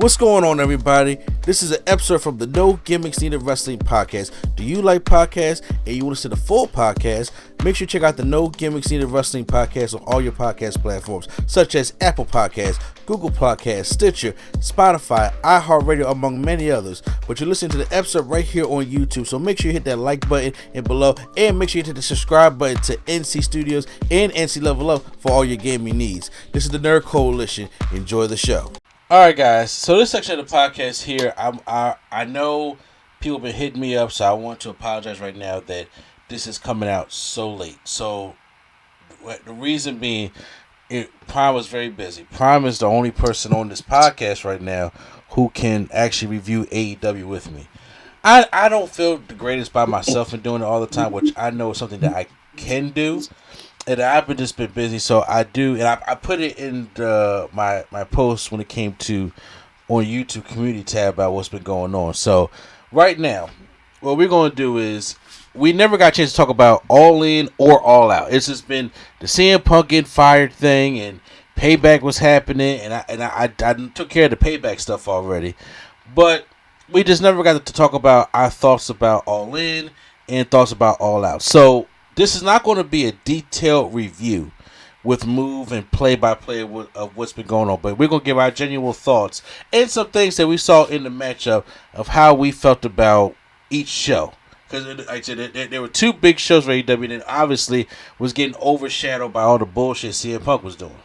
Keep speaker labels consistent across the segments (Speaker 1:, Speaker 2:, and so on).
Speaker 1: What's going on, everybody? This is an episode from the No Gimmicks Needed Wrestling podcast. Do you like podcasts and you want to see the full podcast? Make sure you check out the No Gimmicks Needed Wrestling podcast on all your podcast platforms, such as Apple Podcasts, Google Podcasts, Stitcher, Spotify, iHeartRadio, among many others. But you're listening to the episode right here on YouTube, so make sure you hit that like button and below, and make sure you hit the subscribe button to NC Studios and NC Level Up for all your gaming needs. This is the Nerd Coalition. Enjoy the show. Alright guys, so this section of the podcast here, I know people have been hitting me up, so I want to apologize right now that this is coming out so late. So, the reason being, Prime was very busy. Prime is the only person on this podcast right now who can actually review AEW with me. I don't feel the greatest by myself in doing it all the time, which I know is something that I can do. And I've just been busy, so I do, and I put it in my post when it came to on YouTube community tab about what's been going on. So right now, what we're going to do is we never got a chance to talk about All In or All Out. It's just been the CM Punk getting fired thing, and Payback was happening, and I took care of the Payback stuff already, but we just never got to talk about our thoughts about All In and thoughts about All Out. So this is not going to be a detailed review with move and play-by-play of what's been going on, but we're going to give our genuine thoughts and some things that we saw in the matchup of how we felt about each show. Because, like I said, there were two big shows for AEW that obviously was getting overshadowed by all the bullshit CM Punk was doing.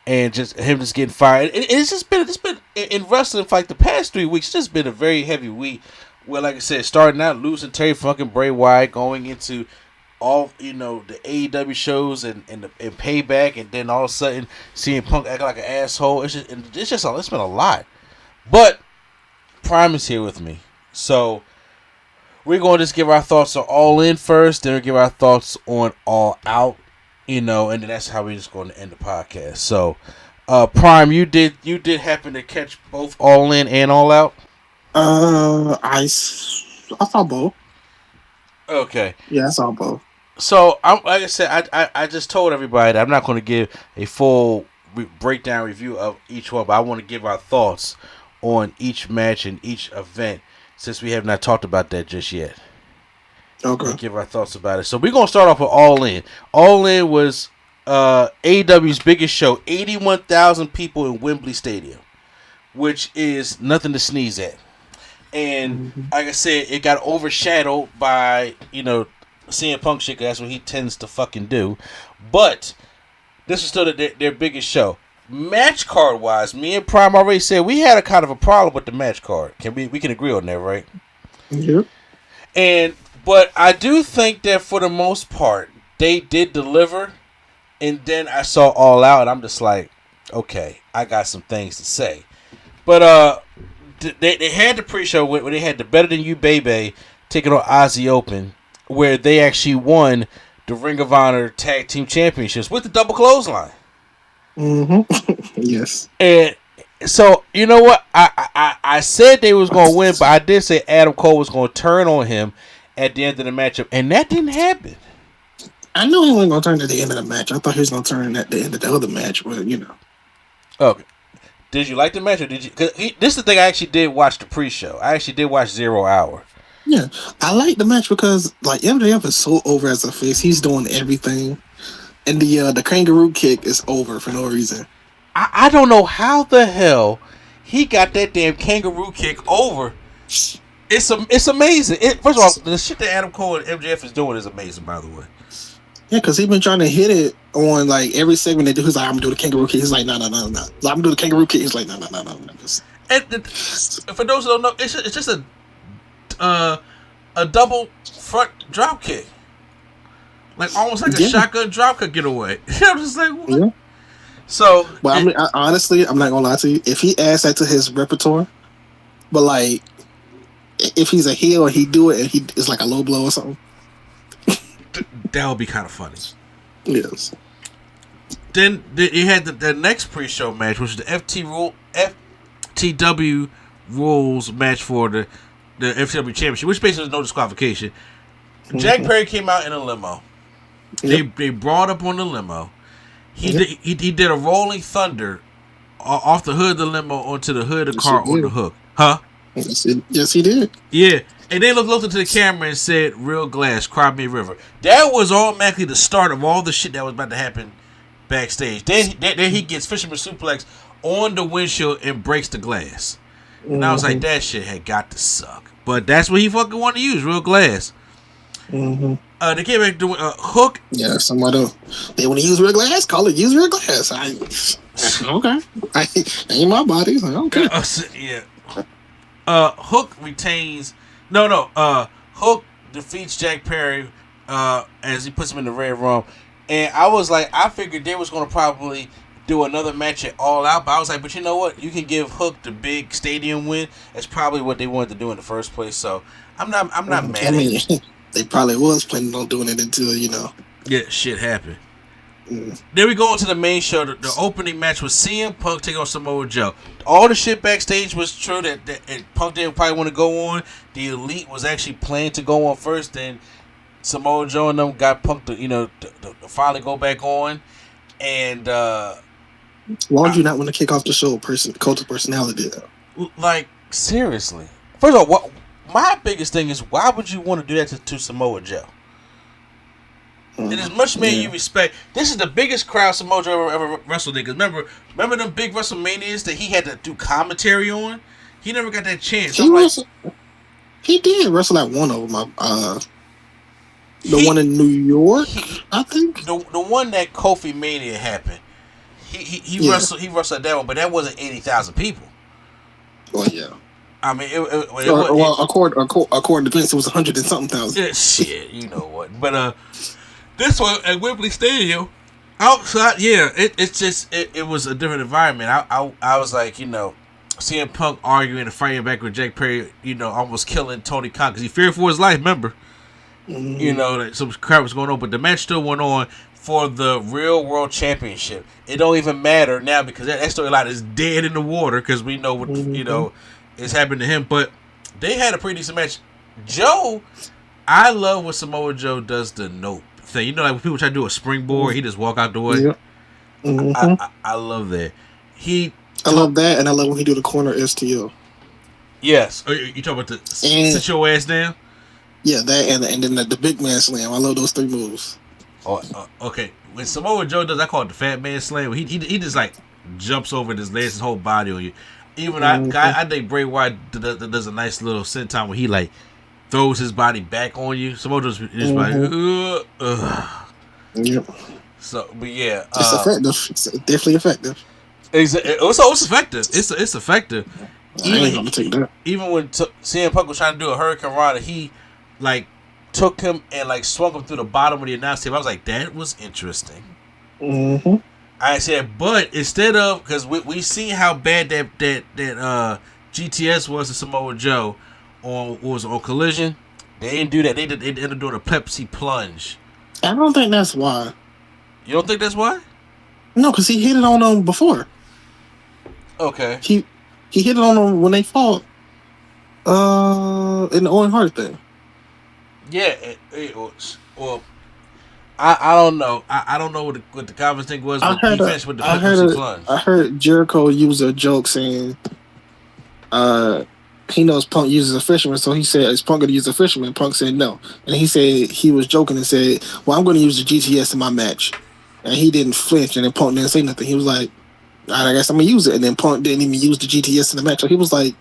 Speaker 1: And just him just getting fired. It's been in wrestling for like the past 3 weeks, it's just been a very heavy week. Well, like I said, starting out losing Terry Funk and Bray Wyatt, going into all the AEW shows and Payback, and then all of a sudden seeing Punk act like an asshole. It's been a lot. But Prime is here with me, so we're going to just give our thoughts on All In first, then we'll give our thoughts on All Out, and then that's how we're just going to end the podcast. So, Prime, you did happen to catch both All In and All Out?
Speaker 2: I saw both.
Speaker 1: Okay.
Speaker 2: Yeah, I saw both.
Speaker 1: So, like I said, I just told everybody that I'm not going to give a full breakdown review of each one, but I want to give our thoughts on each match and each event, since we have not talked about that just yet.
Speaker 2: Okay.
Speaker 1: We'll give our thoughts about it. So, we're going to start off with All In. All In was AEW's biggest show, 81,000 people in Wembley Stadium, which is nothing to sneeze at. And like I said, it got overshadowed by, CM Punk shit, 'cause that's what he tends to fucking do. But this was still their biggest show. Match card wise, me and Prime already said we had a kind of a problem with the match card. We can agree on that, right?
Speaker 2: Yep.
Speaker 1: But I do think that for the most part, they did deliver. And then I saw All Out, and I'm just like, okay, I got some things to say. But they had the pre-show where they had the Better Than You Baby taking on Aussie Open, where they actually won the Ring of Honor Tag Team Championships with the double clothesline.
Speaker 2: Mm-hmm. Yes.
Speaker 1: And so, you know what? I said they was going to win, but I did say Adam Cole was going to turn on him at the end of the matchup, and that didn't happen.
Speaker 2: I knew he wasn't going to turn at the end of the match. I thought he was going to turn at the end of the other match, but,
Speaker 1: Okay. Did you like the match, or did you? Cause this is the thing. I actually did watch the pre-show. I actually did watch 0 Hour.
Speaker 2: Yeah, I like the match because MJF is so over as a face. He's doing everything, and the kangaroo kick is over for no reason.
Speaker 1: I don't know how the hell he got that damn kangaroo kick over. It's amazing. First of all, the shit that Adam Cole and MJF is doing is amazing. By the way.
Speaker 2: Yeah, because he's been trying to hit it on every segment they do. He's like, I'm gonna do the kangaroo kick. He's like, no. I'm gonna do the kangaroo kick. He's like, no.
Speaker 1: And for those who don't know, it's just a double front drop kick, almost like a shotgun drop kick getaway. I'm just like, what? Yeah. So,
Speaker 2: but honestly, I'm not gonna lie to you. If he adds that to his repertoire, but if he's a heel and he do it and it's like a low blow or something.
Speaker 1: That would be kind of funny.
Speaker 2: Yes.
Speaker 1: Then you had the next pre-show match, which was the FTW rules match for the FTW Championship, which basically was no disqualification. Jack Perry came out in a limo. Yep. They brought up on the limo. He did a Rolling Thunder off the hood of the limo onto the hood of the car on the hook. Huh?
Speaker 2: Yes, he did.
Speaker 1: Yeah. And they looked into the camera and said, "Real glass, Cry Me River." That was automatically the start of all the shit that was about to happen backstage. Then he gets Fisherman Suplex on the windshield and breaks the glass. And I was like, that shit had got to suck. But that's what he fucking wanted to use, real glass. They came back to Hook.
Speaker 2: Yeah, somebody they want to use real glass. Call it use real glass. Okay. Ain't my body. Okay.
Speaker 1: Yeah. Hook retains. Hook defeats Jack Perry as he puts him in the red room. And I was like, I figured they was gonna probably do another match at All Out, but I was like, but you know what? You can give Hook the big stadium win. That's probably what they wanted to do in the first place. So I'm not mad at it.
Speaker 2: They probably was planning on doing it until,
Speaker 1: Yeah, shit happened. Then we go into the main show. The opening match was CM Punk taking on Samoa Joe. All the shit backstage was true that Punk didn't probably want to go on. The Elite was actually planning to go on first. Then Samoa Joe and them got Punk to finally go back on. And why
Speaker 2: would you not want to kick off the show? Cult of Personality.
Speaker 1: Like, seriously. First of all, my biggest thing is, why would you want to do that to Samoa Joe? And as much man you respect, this is the biggest crowd Samoa Joe ever wrestled in. Because remember them big WrestleManias that he had to do commentary on? He never got that chance.
Speaker 2: He did wrestle at one of them. The one in New York, I think.
Speaker 1: The one that Kofi Mania happened. He wrestled at that one, but that wasn't 80,000 people.
Speaker 2: Well, yeah.
Speaker 1: I mean,
Speaker 2: according to Vince, it was 100 and something thousand.
Speaker 1: Yeah, shit, you know what? But this one at Wembley Stadium, outside, it was a different environment. I was like, CM Punk arguing and fighting back with Jack Perry, almost killing Tony Khan because he feared for his life. Remember, that some crap was going on, but the match still went on for the Real World Championship. It don't even matter now because that storyline is dead in the water because we know what is happening to him. But they had a pretty decent match. Joe, I love when Samoa Joe does the nope thing. Like when people try to do a springboard, he just walk out the way. I love that. I
Speaker 2: love that, and I love when he do the corner STO.
Speaker 1: Yes. You talking about the sit your ass down? Yeah,
Speaker 2: that and then the big man slam. I love those three moves.
Speaker 1: Oh, okay. When Samoa Joe does, I call it the fat man slam. He just like jumps over and just lays his whole body on you. Even I think Bray Wyatt does a nice little senton where he like throws his body back on you. Samoa Joe's like,
Speaker 2: Yep.
Speaker 1: So, but yeah,
Speaker 2: it's effective. It's definitely effective.
Speaker 1: It's effective. It's effective.
Speaker 2: I ain't gonna take that.
Speaker 1: Even when CM Punk was trying to do a Hurricane Rana, he like took him and like swung him through the bottom of the announce table. I was like, that was interesting. I said, but instead of, because we see how bad that GTS was to Samoa Joe on Collision, they didn't do that. They ended up doing a Pepsi plunge.
Speaker 2: I don't think that's why.
Speaker 1: You don't think that's why?
Speaker 2: No, because he hit it on them before.
Speaker 1: Okay.
Speaker 2: He hit it on them when they fought in the Owen Hart thing.
Speaker 1: Yeah, it was. Well, I don't know. I don't know what the conference thing was. But he finished with the Pepsi plunge.
Speaker 2: I heard Jericho use a joke saying, he knows Punk uses a fisherman, so he said, "Is Punk going to use a fisherman?" Punk said no, and he said he was joking and said, "Well, I'm going to use the GTS in my match," and he didn't flinch, and then Punk didn't say nothing. He was like, "All right, I guess I'm going to use it," and then Punk didn't even use the GTS in the match. So he was like,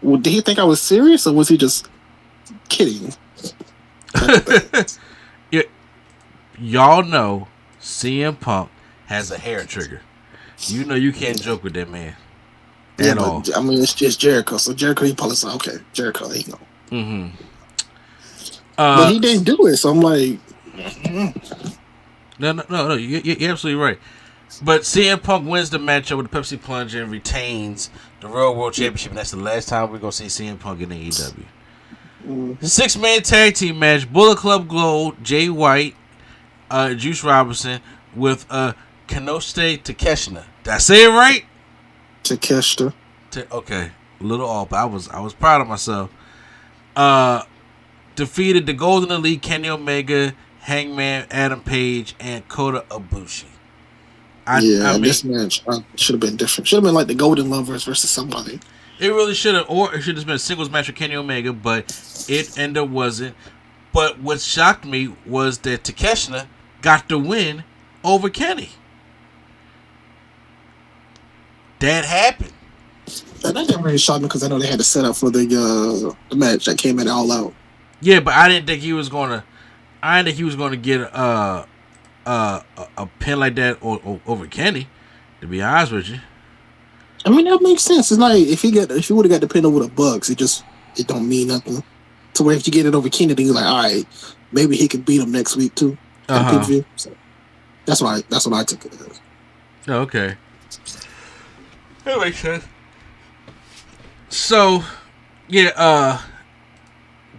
Speaker 2: well, did he think I was serious, or was he just kidding?
Speaker 1: Yeah, y'all know CM Punk has a hair trigger. You know you can't joke with that man at all.
Speaker 2: I mean, it's just Jericho. So Jericho, he probably said, okay, Jericho, he know. But he didn't do it, so I'm like...
Speaker 1: No, you're absolutely right. But CM Punk wins the matchup with the Pepsi Plunge and retains the Real World Championship, and that's the last time we're going to see CM Punk in AEW. The 6-man tag team match, Bullet Club Gold, Jay White, Juice Robinson, with Kenosuke Takeshita. Did I say it right?
Speaker 2: Takeshita.
Speaker 1: Okay, a little off, but I was proud of myself. Defeated the Golden Elite, Kenny Omega, Hangman, Adam Page, and Kota Ibushi. I mean,
Speaker 2: this match should have been different. Should have been like the Golden Lovers versus somebody.
Speaker 1: it really should have, or it should have been a singles match with Kenny Omega, but it ended up wasn't. But what shocked me was that Takeshita got the win over Kenny. That happened.
Speaker 2: And that didn't really shock me because I know they had to set up for the match that came in All Out.
Speaker 1: Yeah, but I didn't think he was gonna. I didn't think he was gonna get a pin like that over Kenny. To be honest with you,
Speaker 2: I mean that makes sense. It's like if he would have got the pin over the Bucks, it don't mean nothing. To where if you get it over Kenny, then you're like, all right, maybe he could beat him next week too. So that's what I took it as.
Speaker 1: Oh, okay, that makes sense. So, yeah,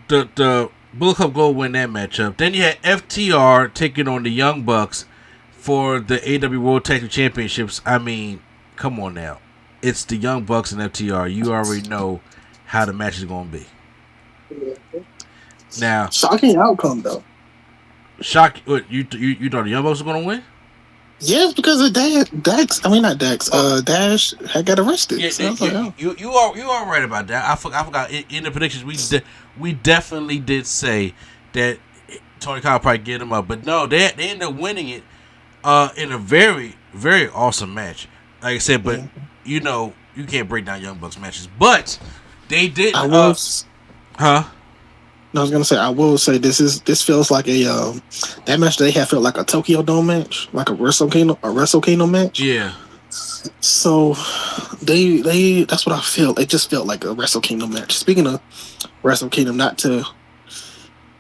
Speaker 1: the Bullet Club Gold win that matchup. Then you had FTR taking on the Young Bucks for the AEW World Tag Team Championships. I mean, come on now. It's the Young Bucks and FTR. You already know how the match is going to be. Now,
Speaker 2: shocking outcome though.
Speaker 1: What, you thought the Young Bucks were going to win?
Speaker 2: Yes, because of Dax. I mean, not Dax. Dash had got arrested.
Speaker 1: Yeah,
Speaker 2: so
Speaker 1: you are right about that. I forgot. In the predictions, we definitely did say that Tony Khan probably get him up, but no, they ended up winning it in a very, very awesome match. Like I said, but you know you can't break down Young Bucks matches, but they did.
Speaker 2: I was gonna say, I will say this feels like a that match they had felt like a Tokyo Dome match, like a Wrestle Kingdom match.
Speaker 1: Yeah.
Speaker 2: So they that's what I feel. It just felt like a Wrestle Kingdom match. Speaking of Wrestle Kingdom, not to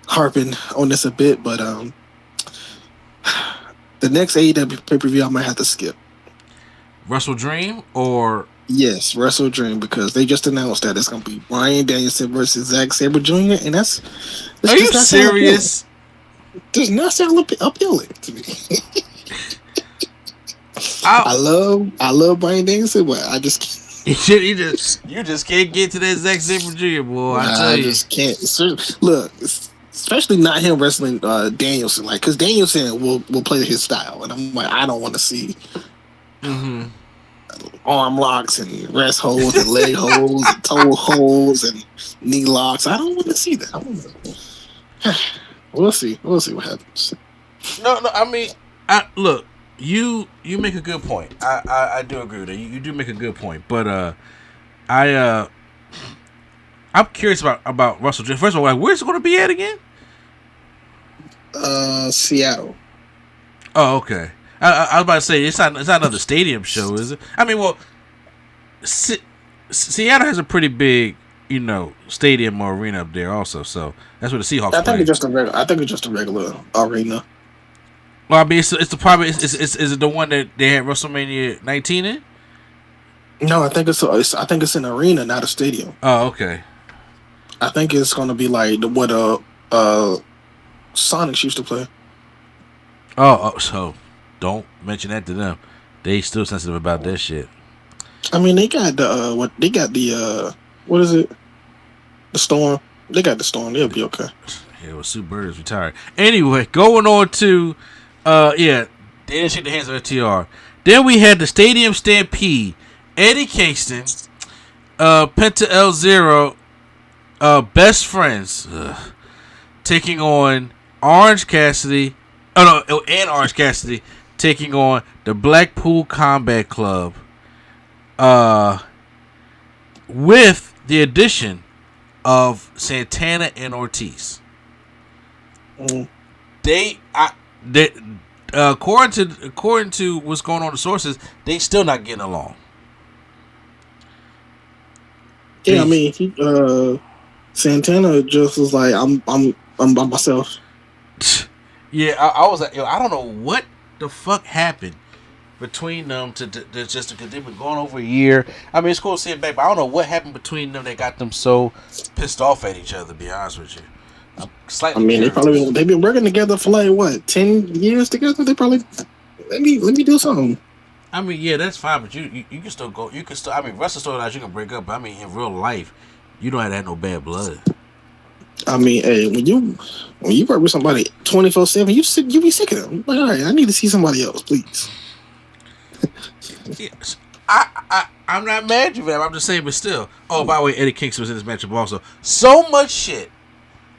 Speaker 2: harping on this a bit, but the next AEW pay-per-view I might have to skip.
Speaker 1: Wrestle Dream or
Speaker 2: yes, Wrestle Dream, because they just announced that it's gonna be Bryan Danielson versus Zack Sabre Jr. and that's
Speaker 1: are you serious?
Speaker 2: Does not sound appealing to me. I love Bryan Danielson, but I just can't.
Speaker 1: you just can't get to that Zack Sabre Jr. boy. I
Speaker 2: just can't. Look, especially not him wrestling Danielson, like because Danielson will play his style, and I'm like, I don't want to see arm locks and rest holds and leg holds and toe holds and knee locks. I don't want to see that. We'll see what happens.
Speaker 1: No. I mean, look. You make a good point. I do agree with that. You do make a good point. But I'm curious about Russell Dream. First of all, like, where's it going to be at again?
Speaker 2: Seattle.
Speaker 1: Oh, okay. I was about to say it's not another stadium show, is it? I mean, well, Seattle has a pretty big, stadium or arena up there also. So that's where the Seahawks play.
Speaker 2: I think it's just a regular arena.
Speaker 1: Well, I mean, it's the probably is it the one that they had WrestleMania 19 in?
Speaker 2: No, I think it's an arena, not a stadium.
Speaker 1: Oh, okay.
Speaker 2: I think it's going to be like what Sonics used to play.
Speaker 1: Oh, so don't mention that to them. They still sensitive about that shit.
Speaker 2: I mean, they got the what is it? The Storm. They got the Storm. They'll be okay.
Speaker 1: Yeah, well, Sue Bird is retired. Anyway, going on to they didn't shake the hands of FTR. Then we had the Stadium Stampede. Eddie Kingston, Penta El Zero, Best Friends, taking on Orange Cassidy. And Orange Cassidy taking on the Blackpool Combat Club. With the addition of Santana and Ortiz. According to what's going on in the sources, they still not getting along.
Speaker 2: Yeah, I mean, Santana just was like, I'm by myself.
Speaker 1: Yeah, I was like, I don't know what the fuck happened between them to just because they've been going over a year. I mean, it's cool to see it back, but I don't know what happened between them that got them so pissed off at each other. To be honest with you. I mean,
Speaker 2: they've been working together for like what 10 years together. They probably let me do something.
Speaker 1: I mean, yeah, that's fine, but you can still go. You can still. I mean, wrestling storylines you can break up. But I mean, in real life, you don't have to have no bad blood.
Speaker 2: I mean, hey, when you work with somebody 24/7, you be sick of them. Like, all right, I need to see somebody else, please.
Speaker 1: Yes. I'm not mad at you, man. I'm just saying, but still. Oh, by the way, Eddie Kingston was in this matchup also. So much shit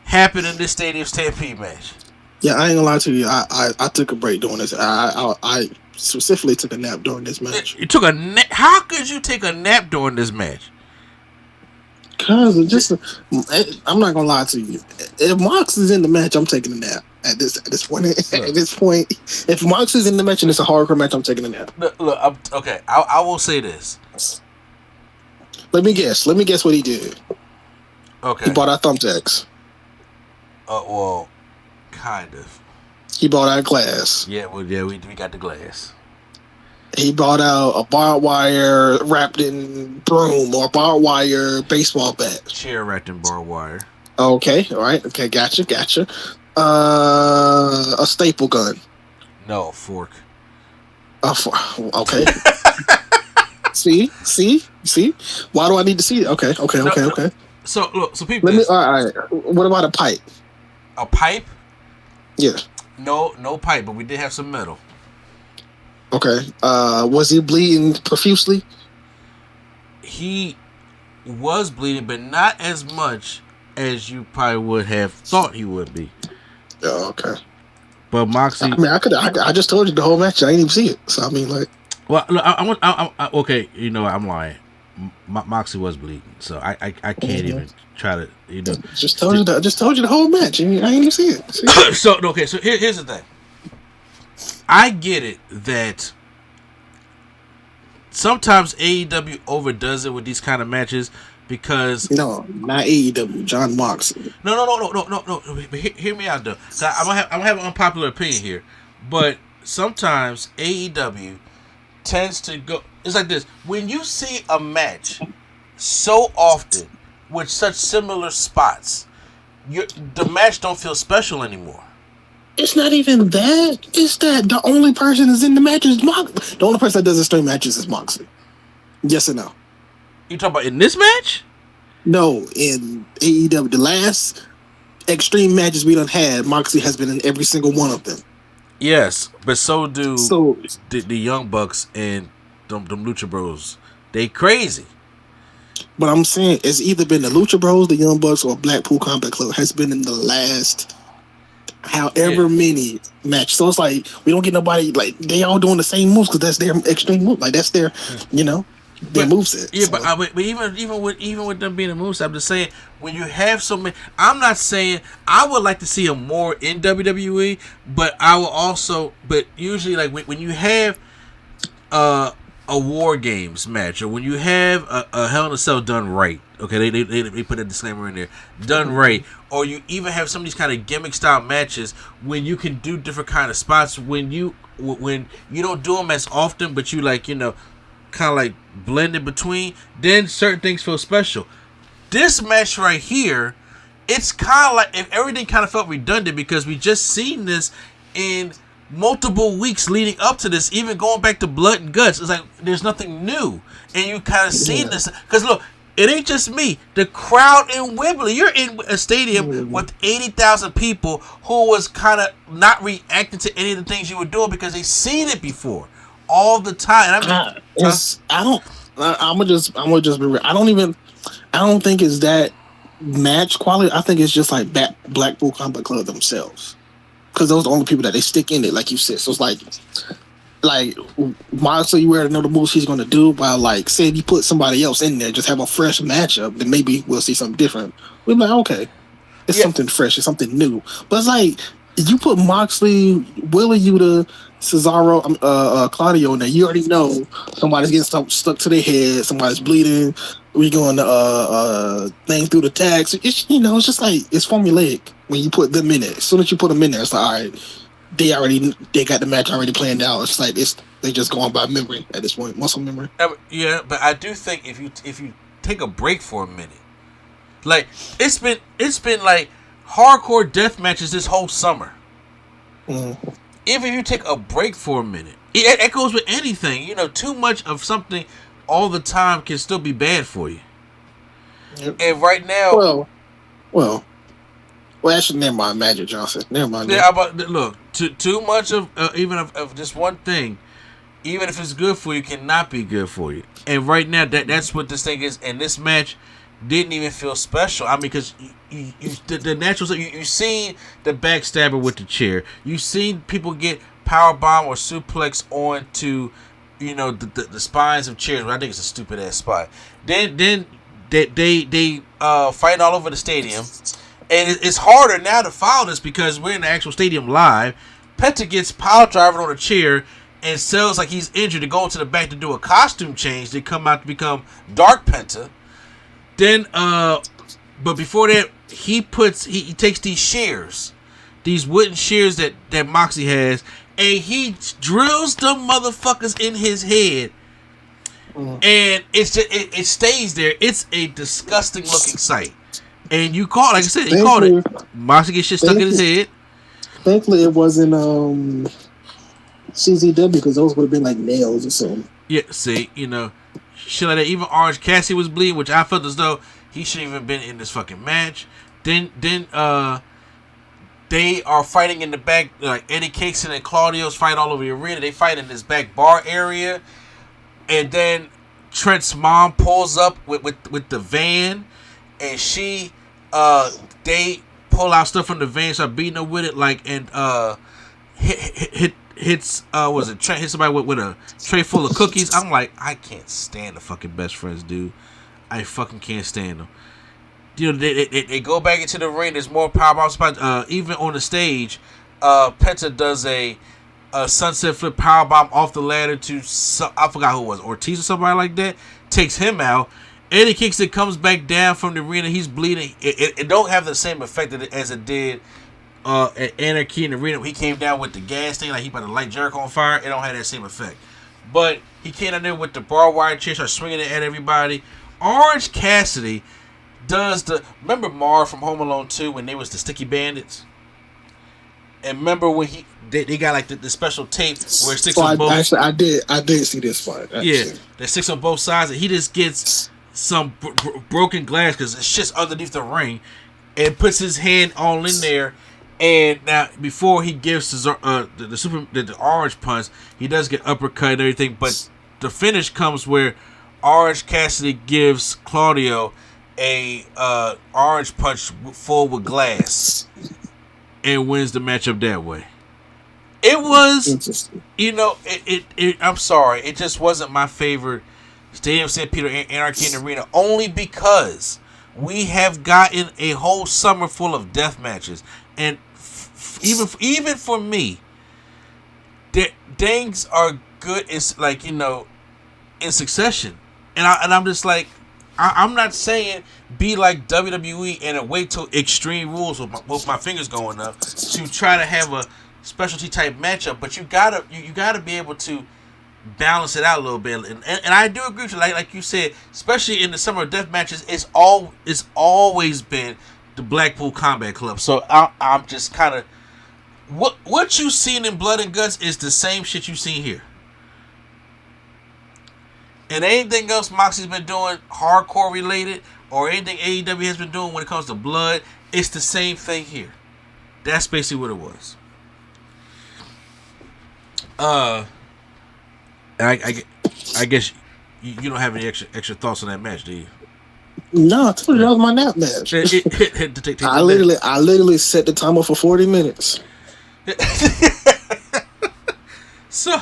Speaker 1: happened in this Stadium Stampede match.
Speaker 2: Yeah, I ain't gonna lie to you. I took a break during this. I specifically took a nap during this match.
Speaker 1: You took a nap? How could you take a nap during this match?
Speaker 2: Cause it just, I'm not gonna lie to you. If Mox is in the match, I'm taking a nap. At this point, if Mox is in the match and it's a hardcore match, I'm taking a nap.
Speaker 1: Look, okay. I will say this.
Speaker 2: Let me guess what he did.
Speaker 1: Okay.
Speaker 2: He bought out thumbtacks.
Speaker 1: Well, kind of.
Speaker 2: He bought out glass.
Speaker 1: Yeah, well, yeah, we got the glass.
Speaker 2: He brought out a barbed wire wrapped in broom or barbed wire baseball bat.
Speaker 1: Chair wrapped in barbed wire.
Speaker 2: Okay, all right. Okay, gotcha. A staple gun.
Speaker 1: No, fork.
Speaker 2: Okay. See? Why do I need to see it? Okay.
Speaker 1: So look, people.
Speaker 2: All right. What about a pipe?
Speaker 1: A pipe?
Speaker 2: Yeah.
Speaker 1: No pipe, but we did have some metal.
Speaker 2: Okay. Was he bleeding profusely?
Speaker 1: He was bleeding, but not as much as you probably would have thought he would be.
Speaker 2: Oh, okay.
Speaker 1: But Moxie,
Speaker 2: I mean, I just told you the whole match. I didn't even see it. So I mean, like,
Speaker 1: well, look, I okay. You know, I'm lying. Moxie was bleeding, so I can't even try to, you know.
Speaker 2: Just told you the whole match, and I didn't even see it. See?
Speaker 1: So here's the thing. I get it that sometimes AEW overdoes it with these kind of matches because
Speaker 2: no, not AEW, John Moxley.
Speaker 1: No. But hear me out though. I'm gonna have an unpopular opinion here, but sometimes AEW tends to go. It's like this: when you see a match so often with such similar spots, the match don't feel special anymore.
Speaker 2: It's not even that. It's that the only person that's in the match is Moxley. The only person that does extreme matches is Moxley. Yes or no?
Speaker 1: You talking about in this match?
Speaker 2: No, in AEW, the last extreme matches we done had, Moxley has been in every single one of them.
Speaker 1: Yes, but so do the Young Bucks and them Lucha Bros. They crazy.
Speaker 2: But I'm saying it's either been the Lucha Bros, the Young Bucks, or Blackpool Combat Club has been in the last however many matches. So it's like we don't get nobody like they all doing the same moves because that's their extreme move. Like that's their, their moveset. Yeah,
Speaker 1: so. but even with them being a moveset, I'm just saying when you have so many. I'm not saying I would like to see them more in WWE, but I will also. But usually, like when you have a War Games match or when you have a Hell in a Cell done right. Okay, they put a disclaimer in there. Done right. Or you even have some of these kind of gimmick style matches when you can do different kind of spots when you don't do them as often, but you like, kind of like blend in between, then certain things feel special. This match right here, it's kind of like if everything kind of felt redundant because we just seen this in multiple weeks leading up to this, even going back to Blood and Guts. It's like there's nothing new. And you kind of seen this. Because look, it ain't just me. The crowd in Wembley. You're in a stadium with 80,000 people who was kind of not reacting to any of the things you were doing because they seen it before all the time.
Speaker 2: I'm gonna just be real. I don't think it's that match quality. I think it's just like Blackpool Combat Club themselves because those are the only people that they stick in it, like you said. So it's like Moxley, you already know the moves he's going to do. But like, say if you put somebody else in there, just have a fresh matchup, then maybe we'll see something different. We're like, okay, it's something fresh, it's something new. But it's like you put Moxley, Willa Yuta, Cesaro, Claudio in there. You already know somebody's getting stuck to their head, somebody's bleeding. We going to thing through the tags. It's it's just like it's formulaic when you put them in it. As soon as you put them in there, it's like all right. They got the match already planned out. It's like they just going by memory at this point, muscle memory.
Speaker 1: Yeah, but I do think if you take a break for a minute, like it's been like hardcore death matches this whole summer.
Speaker 2: Mm-hmm.
Speaker 1: If you take a break for a minute, it goes with anything. Too much of something all the time can still be bad for you. Yep. And right now,
Speaker 2: well, actually, never mind, Magic Johnson. Never mind.
Speaker 1: Yeah, but look, too much of even of just one thing, even if it's good for you, cannot be good for you. And right now, that's what this thing is. And this match didn't even feel special. I mean, because the natural stuff, you seen the backstabber with the chair. You seen people get powerbomb or suplex onto, the spines of chairs. But I think it's a stupid ass spot. Then they fight all over the stadium. And it's harder now to follow this because we're in the actual stadium live. Penta gets power driven on a chair and sells like he's injured to go into the back to do a costume change. They come out to become Dark Penta. Then, but before that, he takes these shears, these wooden shears that Moxley has, and he drills them motherfuckers in his head. And it stays there. It's a disgusting looking sight. And you called, like I said, you called it. Moxley gets shit stuck in his head.
Speaker 2: Thankfully, it wasn't CZW because those would have been like nails or something.
Speaker 1: Yeah, see, shit like that. Even Orange Cassidy was bleeding, which I felt as though he shouldn't even been in this fucking match. Then they are fighting in the back, like Eddie Kingston and Claudio's fight all over the arena. They fight in this back bar area, and then Trent's mom pulls up with the van, and they pull out stuff from the van, start beating her with it, hits Trent hit somebody with a tray full of cookies. I'm like, I can't stand the fucking best friends, dude. I fucking can't stand them. They go back into the ring. There's more powerbomb spots. Even on the stage, Penta does a sunset flip powerbomb off the ladder to I forgot who it was, Ortiz or somebody like that. Takes him out. Eddie Kingston comes back down from the arena. He's bleeding. It don't have the same effect as it did at Anarchy in the arena. He came down with the gas thing, like he about to light Jericho on fire. It don't have that same effect. But he came down there with the barbed wire chair, started swinging it at everybody. Orange Cassidy does remember Marv from Home Alone 2 when they was the Sticky Bandits? And remember when they got like the special tape where it sticks on both.
Speaker 2: Actually, I did see this part. Actually.
Speaker 1: Yeah, that sticks on both sides, and he just gets some broken glass because it's just underneath the ring, and puts his hand all in there. And now before he gives the orange punch, he does get uppercut and everything. But the finish comes where Orange Cassidy gives Claudio a orange punch full with glass and wins the matchup that way. It was, I'm sorry, it just wasn't my favorite Stadium St. Peter Anarchy in the Arena, only because we have gotten a whole summer full of death matches, and even for me, things are good. It's like in succession, and I'm just like, I'm not saying be like WWE and wait till Extreme Rules with both my fingers going up to try to have a specialty type matchup, but you gotta be able to balance it out a little bit, and I do agree with you, like you said, especially in the summer of death matches, it's always been the Blackpool Combat Club. So I'm just kind of what you seen in Blood and Guts is the same shit you seen here, and anything else Moxie's been doing hardcore related or anything AEW has been doing when it comes to blood, it's the same thing here. That's basically what it was. I guess you don't have any extra thoughts on that match, do you?
Speaker 2: No, I told you that was my nap match. I literally set the timer for 40 minutes.
Speaker 1: So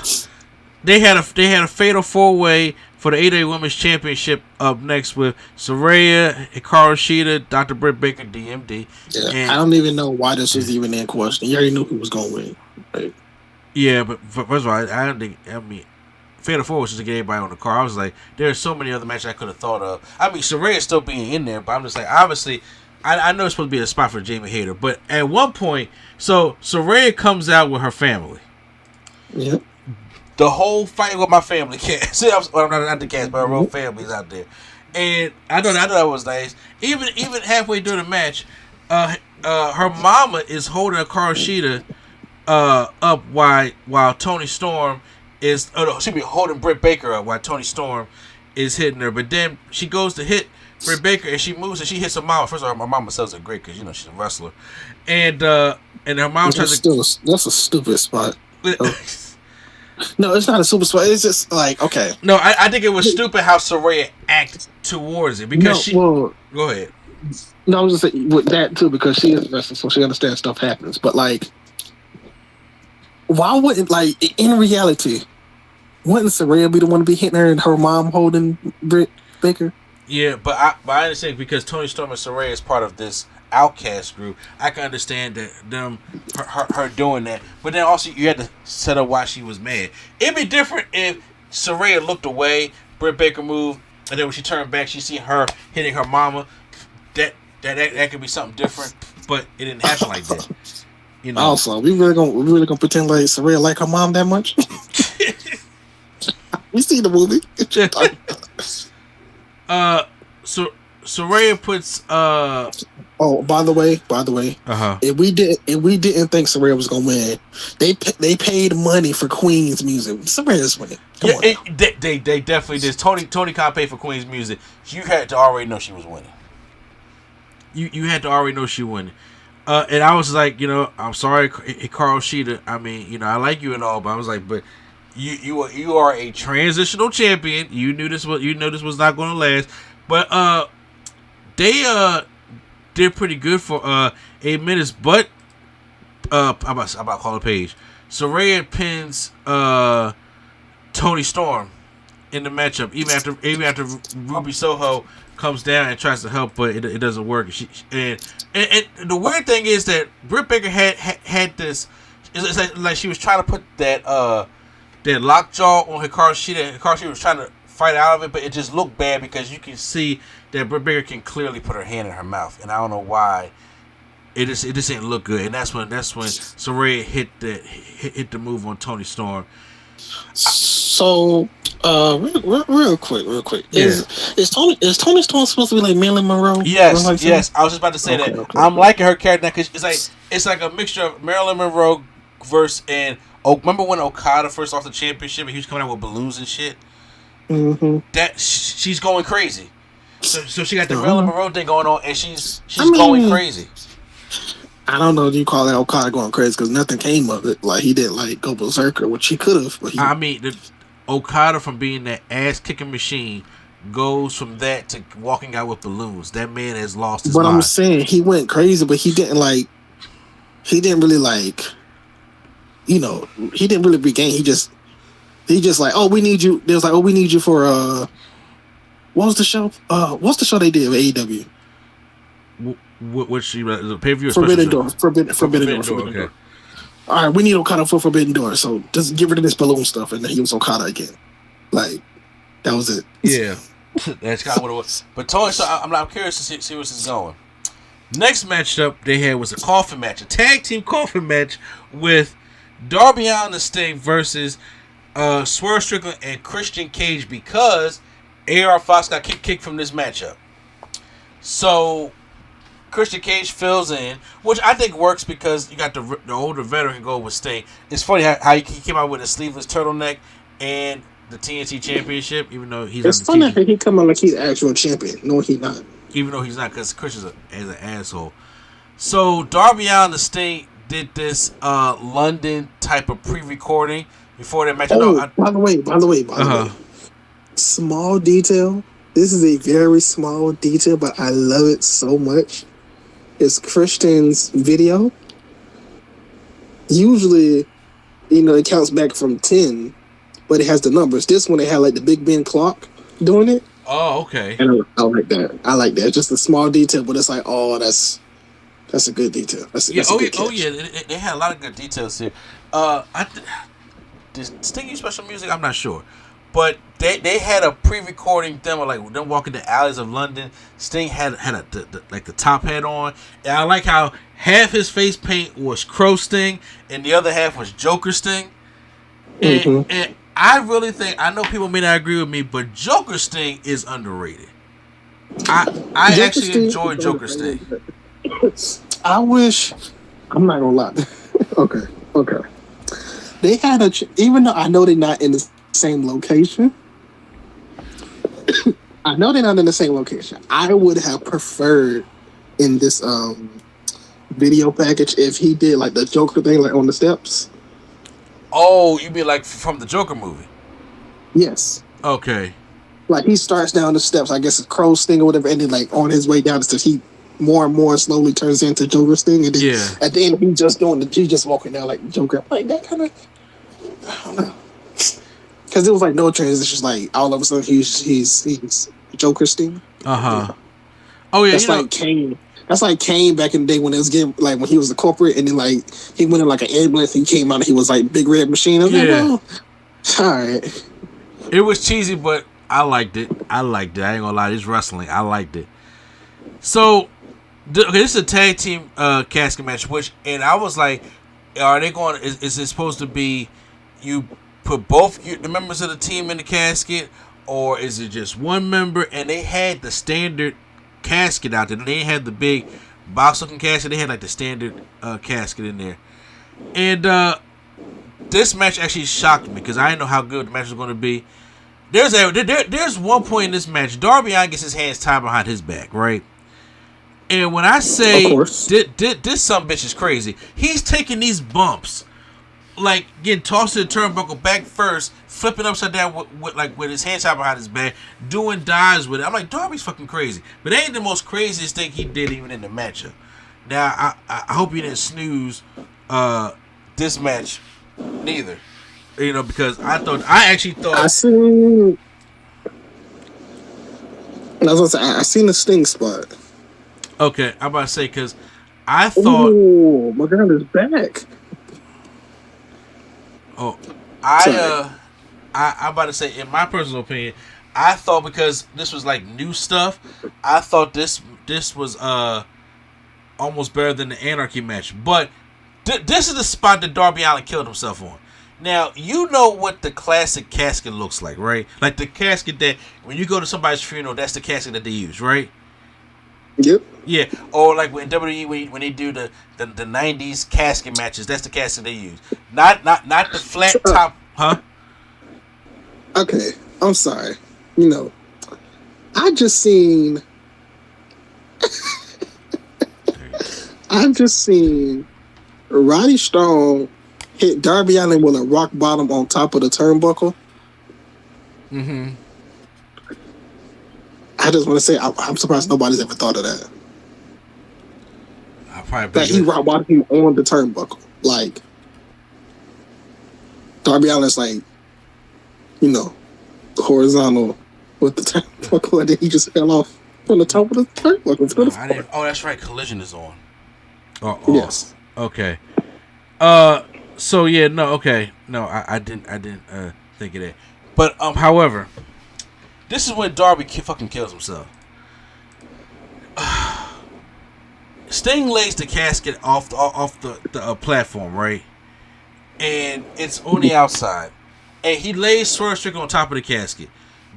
Speaker 1: they had a fatal 4-way for the AEW Women's Championship up next with Saraya, Hikaru Shida, Dr. Britt Baker, DMD.
Speaker 2: Yeah, and I don't even know why this was even in question. You already knew who was going to win. Right?
Speaker 1: Yeah, but first of all, I don't think. I mean, Fatal 4 was just to get everybody on the car. I was like, there's so many other matches I could have thought of. I mean, Saraya still being in there, but I'm just like, obviously, I know it's supposed to be a spot for Jamie Hayter, but at one point, so Saraya comes out with her family.
Speaker 2: Yep.
Speaker 1: The whole fight with my family cast. Well, not the cast, but her real family's out there. And I know that was nice. Even halfway through the match, her mama is holding a Karashida up while Tony Storm is she'll be holding Britt Baker up while Tony Storm is hitting her. But then she goes to hit Britt Baker and she moves and she hits her mama. First of all, my mama sells it great because she's a wrestler, and her mom tries to.
Speaker 2: That's a stupid spot. No, it's not a super spot. It's just like, okay.
Speaker 1: No, I think it was stupid how Saraya acted towards it because she. Well, go ahead.
Speaker 2: No, I was just saying with that too because she is a wrestler, so she understands stuff happens. But like, why wouldn't like in reality, wouldn't Saraya be the one to be hitting her and her mom holding Britt Baker?
Speaker 1: Yeah, but I understand because Toni Storm and Saraya is part of this Outcast group. I can understand that her doing that, but then also you had to set up why she was mad. It'd be different if Saraya looked away, Britt Baker moved, and then when she turned back, she see her hitting her mama. That could be something different, but it didn't happen like that. You know.
Speaker 2: Also, we really gonna pretend like Saraya like her mom that much? We see the movie.
Speaker 1: So Saraya puts
Speaker 2: Oh, by the way, if we didn't think Saraya was gonna win, they paid money for Queen's music. Saraya's winning.
Speaker 1: They definitely did. Tony Khan paid for Queen's music. You had to already know she was winning. You had to already know she was winning. And I was like, I'm sorry, Carl Sheeta. I mean, I like you and all, but I was like, but you are a transitional champion. You knew this was not going to last. But they did pretty good for 8 minutes. But I'm about to call a page. Saraya pins Toni Storm in the matchup, even after Ruby Soho comes down and tries to help, but it doesn't work. And the weird thing is that Britt Baker had this. It's like she was trying to put that lockjaw on Hikaru Shida. Hikaru Shida was trying to fight out of it, but it just looked bad because you can see that Britt Baker can clearly put her hand in her mouth, and I don't know why. It just didn't look good, and that's when Saraya hit the move on Toni Storm.
Speaker 2: So, real quick.
Speaker 1: Yeah.
Speaker 2: Is Toni Storm supposed to be like Marilyn Monroe?
Speaker 1: Yes. I was just about to say that. Okay. I'm liking her character now because it's like a mixture of Marilyn Monroe verse and remember when Okada first lost the championship and he was coming out with balloons and shit?
Speaker 2: Mm-hmm.
Speaker 1: That she's going crazy. So she got the Marilyn Monroe thing going on and she's going crazy.
Speaker 2: I don't know if you call that Okada going crazy because nothing came of it. Like he didn't like go berserker, which he could have.
Speaker 1: I mean, Okada from being that ass kicking machine goes from that to walking out with balloons. That man has lost his mind.
Speaker 2: But I'm saying he went crazy, but he didn't really like. He didn't really regain. He just like, oh, we need you. They was like, oh, we need you for what was the show? What's the show they did with AEW?
Speaker 1: What's she? The pay-per-view?
Speaker 2: Forbidden Door. Forbidden Door. All right, we need Okada for Forbidden Door, so just get rid of this balloon stuff, and then he was Okada again. Like that was it.
Speaker 1: Yeah, that's kind of what it was. But Tony, so I'm curious to see where this is going. Next matchup they had was a coffin match, a tag team coffin match with Darby Allin and Sting versus Swerve Strickland and Christian Cage because AR Fox got kicked from this matchup. So Christian Cage fills in, which I think works because you got the older veteran go with Sting. It's funny how he came out with a sleeveless turtleneck and the TNT Championship, even though he's.
Speaker 2: It's funny how he come out like he's the actual champion. No, he's not.
Speaker 1: Even though he's not, because Christian's an asshole. So Darby Allin and Sting did this London type of pre-recording before that match.
Speaker 2: By the way, small detail. This is a very small detail, but I love it so much. It's Christian's video. Usually, it counts back from 10, but it has the numbers. This one, it had like the Big Ben clock doing it.
Speaker 1: Oh, okay.
Speaker 2: And I like that. It's just a small detail, but it's like, oh, that's a good detail. That's a good catch.
Speaker 1: They had a lot of good details here. Did Sting use special music? I'm not sure. But they had a pre-recording demo, like them walking the alleys of London. Sting had the top hat on, and I like how half his face paint was Crow Sting, and the other half was Joker Sting. And I really think, I know people may not agree with me, but Joker Sting is underrated. I actually enjoy Joker Sting.
Speaker 2: I wish, I'm not gonna lie. Okay. They had even though I know they're not in the same location. I would have preferred in this video package if he did like the Joker thing, like on the steps.
Speaker 1: Oh, you mean like from the Joker movie?
Speaker 2: Yes.
Speaker 1: Okay.
Speaker 2: Like he starts down the steps, I guess it's Crow's Sting or whatever, and then like on his way down the steps, he more and more slowly turns into Joker's Sting, and then at the end he's just walking down like Joker. Like that kind of, I don't know, because it was like no transitions. Like all of a sudden he's Joker Sting.
Speaker 1: Yeah. Oh yeah,
Speaker 2: that's like Kane. That's like Kane back in the day when it was getting like when he was a corporate, and then like he went in like an ambulance, and he came out and he was like Big Red Machine. I was like, oh, all right.
Speaker 1: It was cheesy, but I liked it. I ain't gonna lie, it's wrestling. I liked it. So, this is a tag team casket match, and I was like, are they going? Is it supposed to be you put both the members of the team in the casket, or is it just one member? And they had the standard casket out there. They had the big box-looking casket. They had like the standard casket in there, and this match actually shocked me because I didn't know how good the match was going to be. There's one point in this match, Darby Allin gets his hands tied behind his back, right? And when I say this sumbitch is crazy, he's taking these bumps, like getting tossed to the turnbuckle back first, flipping upside down with his hands tied behind his back, doing dives with it. I'm like, Darby's fucking crazy, but it ain't the most craziest thing he did even in the matchup. Now I hope you didn't snooze this match neither. You know, because I seen
Speaker 2: the Sting spot.
Speaker 1: Okay, I'm about to say because I thought.
Speaker 2: Oh my God, is back.
Speaker 1: Oh, I'm about to say, in my personal opinion, I thought because this was like new stuff, I thought this was almost better than the Anarchy match. But this is the spot that Darby Allin killed himself on. Now, you know what the classic casket looks like, right? Like the casket that, when you go to somebody's funeral, that's the casket that they use, right?
Speaker 2: Yep.
Speaker 1: Yeah, or like when WWE, when they do the 90s casket matches, that's the casket they use. Not the flat top, huh?
Speaker 2: Okay, I'm sorry. You know, I've just seen Roddy Strong hit Darby Allin with a rock bottom on top of the turnbuckle.
Speaker 1: Mm-hmm.
Speaker 2: I just want to say I'm surprised nobody's ever thought of that. That he rock bottomed him on the turnbuckle. Like Darby Allin's like, you know, horizontal with the turnbuckle, and then he just fell off from the top of the turnbuckle.
Speaker 1: Oh, that's right. Collision is on.
Speaker 2: Oh. Yes.
Speaker 1: Okay. So yeah, no, okay, no, I didn't think of that. But however, this is when Darby fucking kills himself. Sting lays the casket off the platform, right? And it's on the outside, and he lays Swerve Strickland on top of the casket.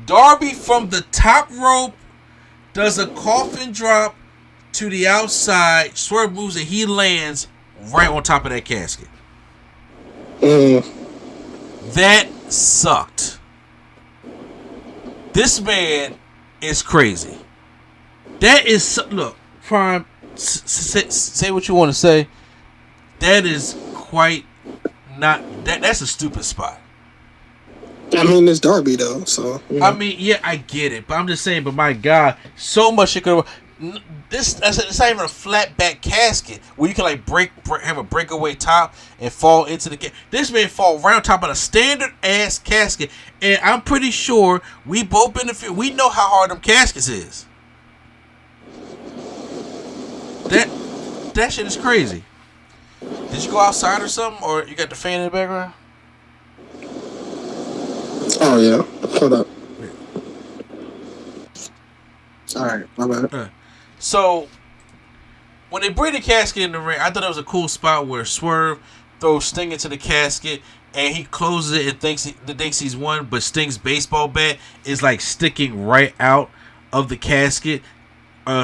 Speaker 1: Darby from the top rope does a coffin drop to the outside. Swerve moves and he lands right on top of that casket. That sucked. This man is crazy. That is, look, Prime, say what you want to say. That is quite not, that's a stupid spot.
Speaker 2: I mean, it's Darby though, so. You know.
Speaker 1: I mean, yeah, I get it, but I'm just saying, but my God, so much shit could have. It's not even a flat back casket where you can like have a breakaway top and fall into the. This man fall right on top of a standard ass casket, and I'm pretty sure we both been in the field. We know how hard them caskets is. That shit is crazy. Did you go outside or something, or you got the fan in the background?
Speaker 2: Oh yeah, hold up. All right, my bad.
Speaker 1: So, when they bring the casket in the ring, I thought it was a cool spot where Swerve throws Sting into the casket and he closes it and thinks he's won, but Sting's baseball bat is like sticking right out of the casket.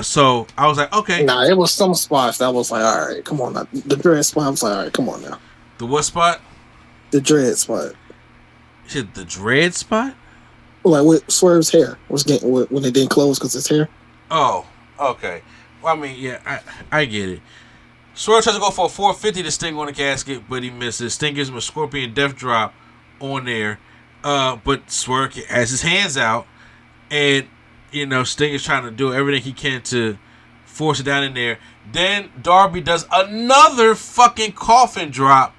Speaker 1: So I was like, okay.
Speaker 2: Nah, it was some spots that was like, all right, come on now. The dread spot, I was like, all right, come on now.
Speaker 1: The what spot?
Speaker 2: The dread spot.
Speaker 1: Shit, the dread spot?
Speaker 2: Like with Swerve's hair was getting when it didn't close because his hair.
Speaker 1: Oh, okay. Well, I mean, yeah, I get it. Swerve tries to go for a 450 to Sting on the casket, but he misses. Sting gives him a Scorpion Death Drop on there. But Swerve has his hands out, and Sting is trying to do everything he can to force it down in there. Then Darby does another fucking coffin drop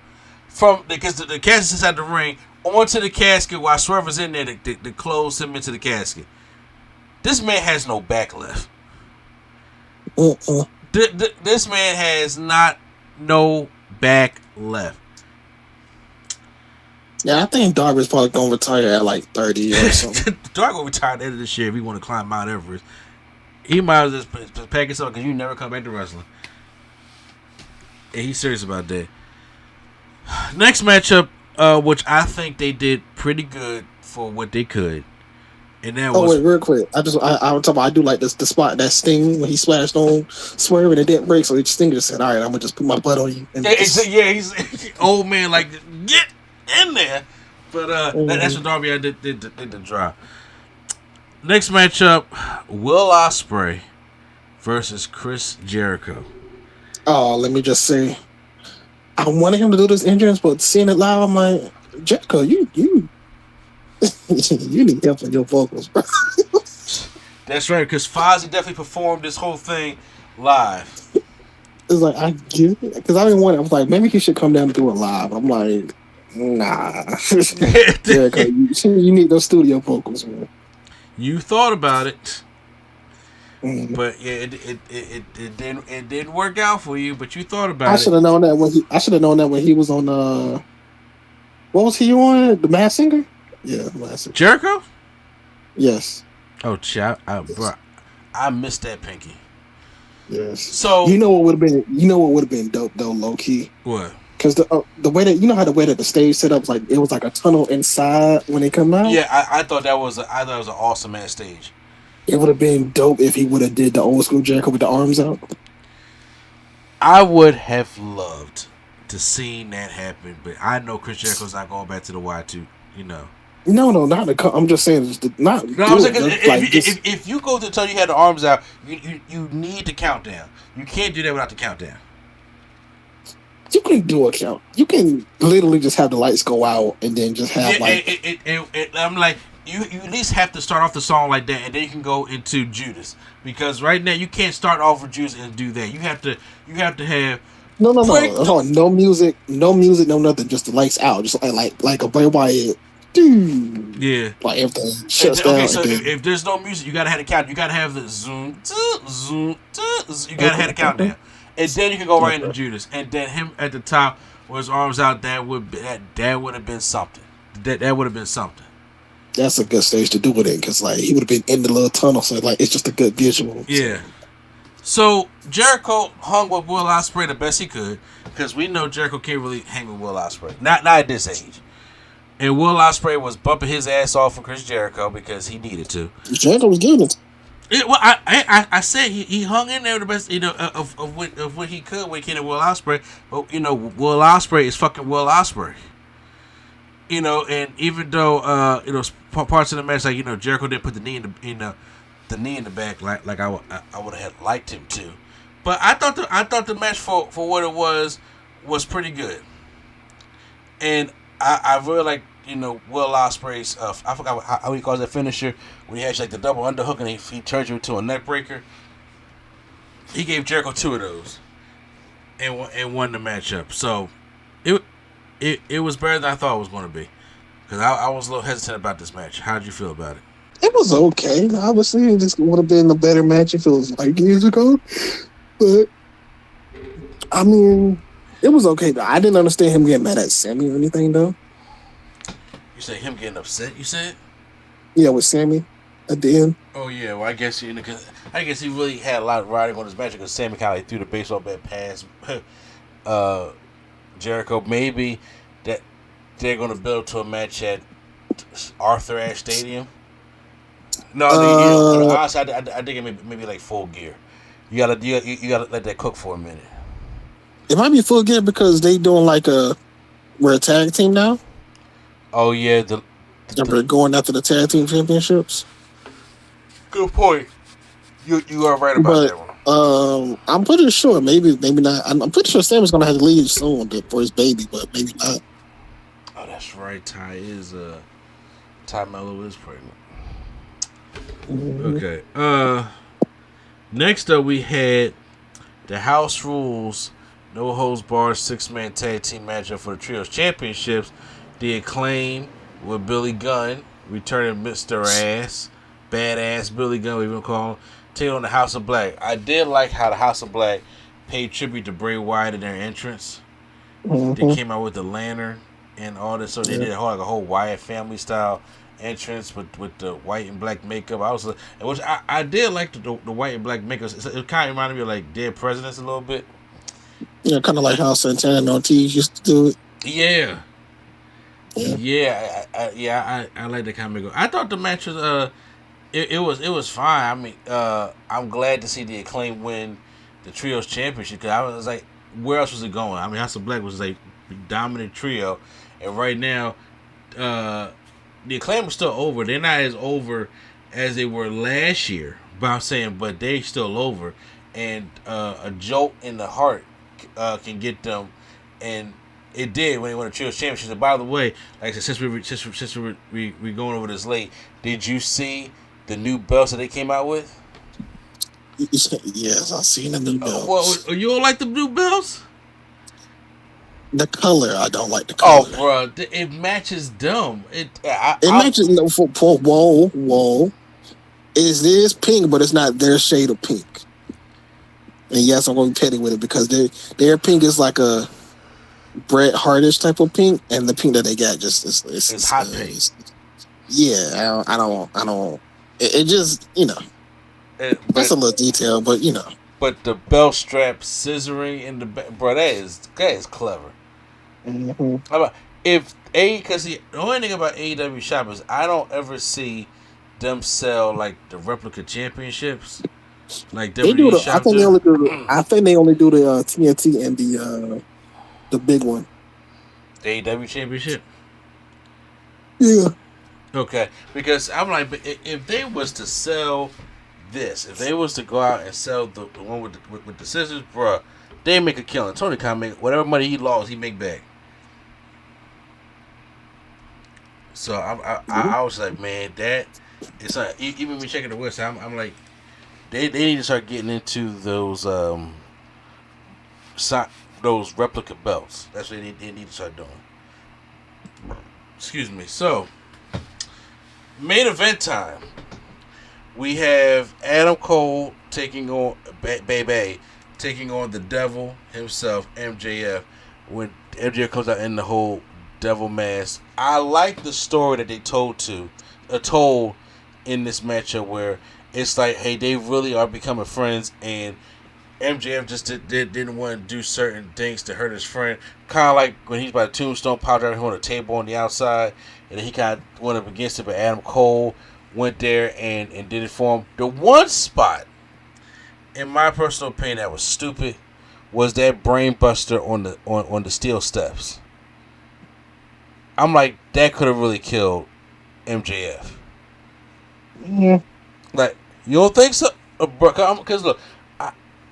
Speaker 1: because the casket's inside the ring onto the casket while Swerve is in there to close him into the casket. This man has no back left. This man has no back left.
Speaker 2: Yeah, I think Darby's probably gonna retire at like 30 or something.
Speaker 1: Darby gonna retire at the end of this year if he want to climb Mount Everest. He might as well just pack himself because you never come back to wrestling. And he's serious about that. Next matchup, which I think they did pretty good for what they could. And that was...
Speaker 2: wait, real quick. I was talking about, I do like this the spot that Sting when he splashed on Swerve and it didn't break, so Sting just said, "All right, I'm gonna just put my butt on you." And
Speaker 1: he's old man like get in there. But that's what Darby did the drop. Next matchup, Will Ospreay versus Chris Jericho.
Speaker 2: Oh, let me just say, I wanted him to do this entrance, but seeing it live, I'm like, Jericho, you you need help with your vocals, bro.
Speaker 1: That's right, because Fozzy definitely performed this whole thing live.
Speaker 2: It's like, I get it, because I didn't want it. I was like, maybe he should come down and do it live. I'm like, nah. Jericho, you need those studio vocals, man.
Speaker 1: You thought about it, but yeah, it didn't work out for you. But you thought about it.
Speaker 2: I should have known that when he was on what was he on? The Masked Singer? Yeah, Masked Singer.
Speaker 1: Jericho?
Speaker 2: Yes.
Speaker 1: Oh, chat, bro, I missed that pinky.
Speaker 2: Yes.
Speaker 1: So
Speaker 2: you know what would have been dope though, low key.
Speaker 1: What?
Speaker 2: Because the way that how the way that the stage set up was like it was like a tunnel inside when they come out.
Speaker 1: Yeah, I thought that was an awesome ass stage.
Speaker 2: It would have been dope if he would have did the old school Jericho with the arms out.
Speaker 1: I would have loved to see that happen, but I know Chris Jericho's not going back to the Y2.
Speaker 2: No, not the. I'm just saying, not.
Speaker 1: No, I'm saying if you go to tell you had the arms out, you need the countdown. You can't do that without the countdown.
Speaker 2: You can do a count. You can literally just have the lights go out and then just have
Speaker 1: I'm like, you at least have to start off the song like that, and then you can go into Judas, because right now you can't start off with Judas and do that. You have to have
Speaker 2: no music, no nothing, just the lights out, just like a Bray Wyatt. Dude.
Speaker 1: Yeah.
Speaker 2: Like everything shuts down.
Speaker 1: Okay, so if there's no music, you gotta have the count. You gotta have the zoom, zoom, you gotta have the countdown. And then you can go right into Judas, and then him at the top with his arms out. That would have been something. That would have been something.
Speaker 2: That's a good stage to do it in, because like he would have been in the little tunnel, so like it's just a good visual.
Speaker 1: Yeah. So Jericho hung with Will Ospreay the best he could, because we know Jericho can't really hang with Will Ospreay, not at this age. And Will Ospreay was bumping his ass off for Chris Jericho because he needed to.
Speaker 2: Jericho was giving it.
Speaker 1: Well, I said he hung in there the best, of what he could when he came to Will Ospreay. But Will Ospreay is fucking Will Ospreay. And even though parts of the match, like Jericho didn't put the knee in the back like I would have liked him to. But I thought the match for what it was pretty good. And I really like Will Ospreay's I forgot how he calls that finisher when he has like the double underhook and he turns you into a neck breaker. He gave Jericho 2 of those and won the matchup. So it was better than I thought it was going to be, because I was a little hesitant about this match. How did you feel about it?
Speaker 2: It was okay. Obviously, this would have been a better match if it was like years ago, but I mean, it was okay. I didn't understand him getting mad at Sammy or anything though.
Speaker 1: You said him getting upset? You said?
Speaker 2: Yeah, with Sammy at the end.
Speaker 1: Oh yeah, well I guess he really had a lot of riding on his match, because Sammy kind of like threw the baseball bat past Jericho. Maybe that they're going to build to a match at Arthur Ashe Stadium. No, honestly, I think it maybe like Full Gear. You gotta let that cook for a minute.
Speaker 2: It might be Full Gear because they doing we're a tag team now.
Speaker 1: Oh yeah,
Speaker 2: we're going after the tag team championships.
Speaker 1: Good point. You are right about that one.
Speaker 2: I'm pretty sure. Maybe not. I'm pretty sure Sam is gonna have to leave soon for his baby, but maybe not.
Speaker 1: Oh, that's right. Ty Mello is pregnant.
Speaker 2: Mm-hmm.
Speaker 1: Okay. Next up we had the House Rules No Holds Barred 6-man tag team matchup for the Trios Championships. The Acclaim with Billy Gunn returning Mr. Ass, badass Billy Gunn, we even call him, taking on the House of Black. I did like how the House of Black paid tribute to Bray Wyatt in their entrance. They
Speaker 2: Mm-hmm.
Speaker 1: came out with the lantern and all this, so they
Speaker 2: Yeah.
Speaker 1: did a whole Wyatt family style entrance with the white and black makeup. I did like the white and black makeup. It kind of reminded me of like Dead Presidents a little bit.
Speaker 2: Yeah, kind of like how Santana and Ortiz used to do it.
Speaker 1: Yeah,
Speaker 2: Yeah.
Speaker 1: I like that kind of makeup. I thought the match was it was fine. I mean, I'm glad to see the Acclaim win the Trios Championship because I was like, where else was it going? I mean, House of Black was like dominant trio, and right now, the Acclaim is still over. They're not as over as they were last year, but I'm saying, but they still over, and a jolt in the heart can get them, and it did when they won the Trios Championship. And by the way, like I said, since we going over this late, did you see the new belts that they came out with?
Speaker 2: Yes, I've seen the new
Speaker 1: Well,
Speaker 2: belts.
Speaker 1: you don't like the new belts?
Speaker 2: The color, I don't like the
Speaker 1: Oh,
Speaker 2: color.
Speaker 1: bro, it matches them.
Speaker 2: It matches no for whoa. Is pink, but it's not their shade of pink. And yes, I'm going to be petty with it because their pink is like a Bret Hartish type of pink, and the pink that they got just
Speaker 1: It's hot pink.
Speaker 2: Yeah, I don't. It just that's a little detail, but
Speaker 1: But the belt strap scissoring in the back, bro, that is clever.
Speaker 2: Mm-hmm.
Speaker 1: How about because the only thing about AEW shop is I don't ever see them sell like the replica championships, like
Speaker 2: They do
Speaker 1: WWE
Speaker 2: the. I
Speaker 1: shop
Speaker 2: think they
Speaker 1: do.
Speaker 2: only do. I think they only do the TNT and the big one.
Speaker 1: The AEW championship.
Speaker 2: Yeah.
Speaker 1: Okay, because I'm like, but if they was to sell this, if they was to go out and sell the one with the scissors, bruh, they make a killing. Tony Khan make whatever money he lost, he make back. So I was like, man, that it's like even me checking the website, I'm like, they need to start getting into those those replica belts. That's what they need to start doing. Excuse me. So main event time. We have Adam Cole taking on Baby, taking on the Devil himself, MJF. When MJF comes out in the whole devil mask, I like the story that they told in this matchup where it's like, hey, they really are becoming friends, and MJF just didn't want to do certain things to hurt his friend. Kind of like when he's by the tombstone, popped out on a table on the outside, and then he kind of went up against it, but Adam Cole went there and did it for him. The one spot, in my personal opinion, that was stupid was that brain buster on the steel steps. I'm like, that could have really killed MJF.
Speaker 2: Yeah.
Speaker 1: Like, you don't think so? Because look,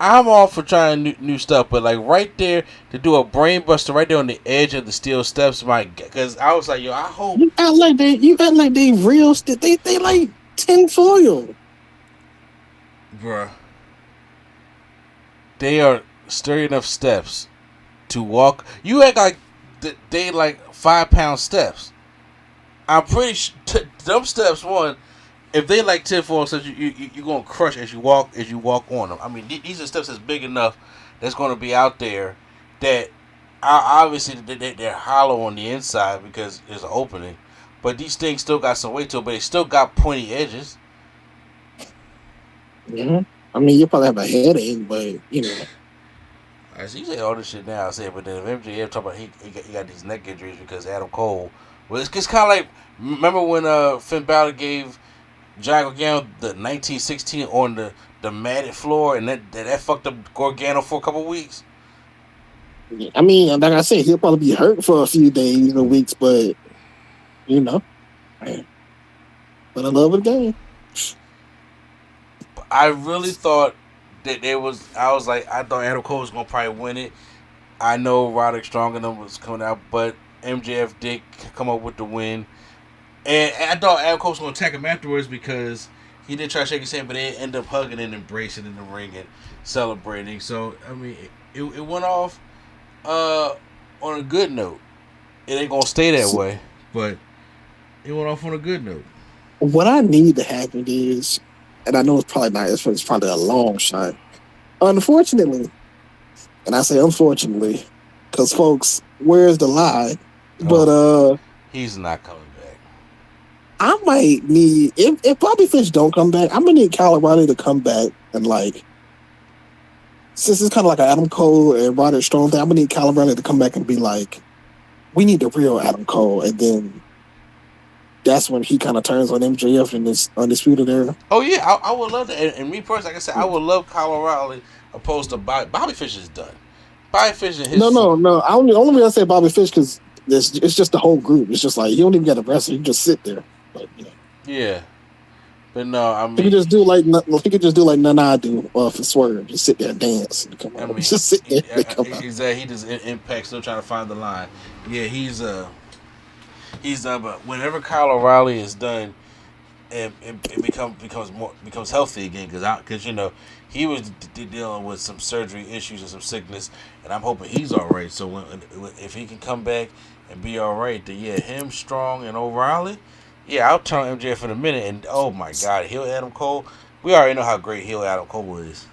Speaker 1: I'm all for trying new stuff, but like right there to do a brain buster right there on the edge of the steel steps, because I was like, yo, I hope
Speaker 2: You act like they real. They like tinfoil.
Speaker 1: bruh, they are sturdy enough steps to walk. You act like they like 5-pound steps. I'm pretty sure them steps one. If they like tinfoil steps, you gonna crush as you walk on them. I mean, these are steps that's big enough that's gonna be out there that obviously they're hollow on the inside because there's an opening, but these things still got some weight to it. But they still got pointy edges.
Speaker 2: Mm-hmm. I mean, you probably have a headache, but
Speaker 1: I see you say all this shit now. I say, but then if MJF talk about he got these neck injuries because Adam Cole. Well, it's kind of like, remember when Finn Balor gave John Gargano the 1916 on the matted floor, and that fucked up Gargano for a couple weeks.
Speaker 2: I mean, like I said, he'll probably be hurt for a few days or weeks, but for the love of the game.
Speaker 1: I really thought I was like, I thought Adam Cole was gonna probably win it. I know Roderick Strong and them was coming out, but MJF did come up with the win. And I thought Adam Cole was gonna attack him afterwards because he did try to shake his hand, but they ended up hugging and embracing in the ring and celebrating. So I mean, it went off on a good note. It ain't gonna stay that way, but it went off on a good note.
Speaker 2: What I need to happen is, and I know it's probably not, it's probably a long shot. Unfortunately, and I say unfortunately, because folks, where's the lie? But
Speaker 1: he's not coming back.
Speaker 2: I might need if Bobby Fish don't come back, I'm gonna need Kyle O'Reilly to come back and like, since it's kind of like an Adam Cole and Roderick Strong thing, I'm gonna need Kyle O'Reilly to come back and be like, we need the real Adam Cole, and then that's when he kind of turns on MJF in this Undisputed Era.
Speaker 1: Oh yeah, I would love that. And me personally, like I said, I would love Kyle O'Reilly opposed to Bobby Fish is done. Bobby Fish and his
Speaker 2: No. Only reason I say Bobby Fish because it's just the whole group. It's just like you don't even get a wrestle. You just sit there. But, you know.
Speaker 1: Yeah, but no, I mean,
Speaker 2: he could just do like Nana do for Swerve. Just sit there and dance. And come on. Just sit there.
Speaker 1: Exactly. He does Impact, still trying to find the line. Yeah, he's done. But whenever Kyle O'Reilly is done, it becomes healthy again because you know he was dealing with some surgery issues and some sickness, and I'm hoping he's all right. So if he can come back and be all right, then yeah, him, Strong, and O'Reilly, yeah, I'll turn on MJF in a minute. And oh my God, heel Adam Cole, we already know how great heel Adam Cole is.